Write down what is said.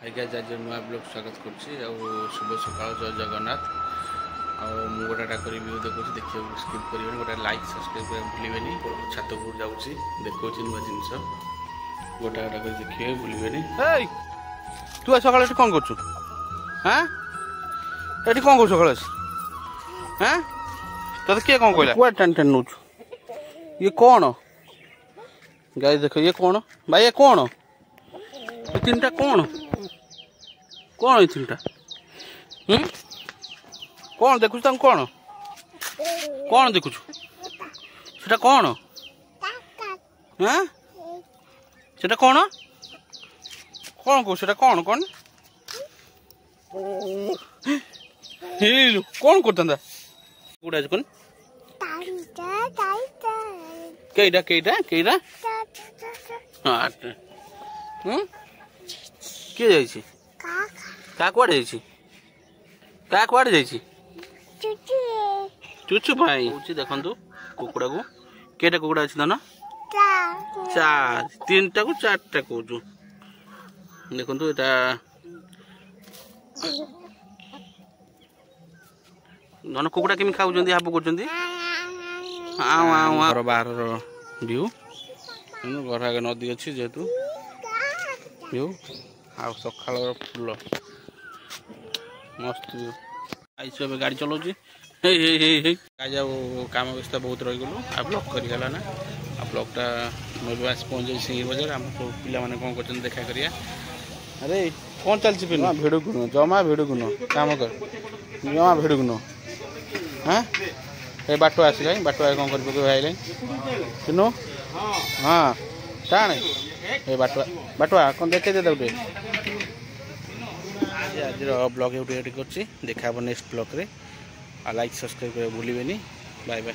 आज्ञा आज नुआ ब्लॉग स्वागत करुँच शुभ सकाल जय जगन्नाथ आउ गोटा कर देखो देखिए स्किप कर गोटे लाइक सब्सक्राइब कर भूलें छात को जाऊँगी देखो नुआ जिनस गोटा गोटा कर देखिए भूलें। तू सकाल कौन कर कौन कर सकाल हाँ तो किए कौन कहला कुआ टाण टाण नौ ये कौन गाय देख ये कौन भाई ये कौन ये तीन टा कौन कौन ये तीन टा कौन देखु कौन कौन देखु सेटा कौन हाँ सेटा कौन कौन कौ सेटा कौन कौन कौन करता गुड़ा कौन केटा केटा केटा हाँ किए जाइए क्या कुआड़े जाइए क्या कुआड़े जाइए चुचु भाई देखु कुकुड़ा को केटा कुकुड़ा अच्छी दाना चार तीन टा को चार टा कौच देखु धन कुकुड़ा केमी खाऊ हाबु कर बाहर व्यू घर आगे नदी अच्छी जेहेतु व्यू आ सकाल फुल मस्त व्यू आई गाड़ी चलाऊँगी आज कम व्यवस्था बहुत रही गलु आ ब्लॉक करगला ना आ ब्लॉकटा मैं आस पहुँच जाए सिंगी बजार आम सब पिला कौन कर देखा करिया। अरे कौन चलती फिर भिड़ गुन जमा भिड़ गुन कम कर जमा भिड़ गुन हाँ ये बाटुआ आसला बाटुआ कौन कर आइले सुनो हाँ टाण ये बाटुआ बाटुआ कौन देखे दे गोटे आज ब्लॉग ये कर देखा नेक्स्ट ब्लॉग रे लाइक सब्सक्राइब कर भूलें। Bye bye.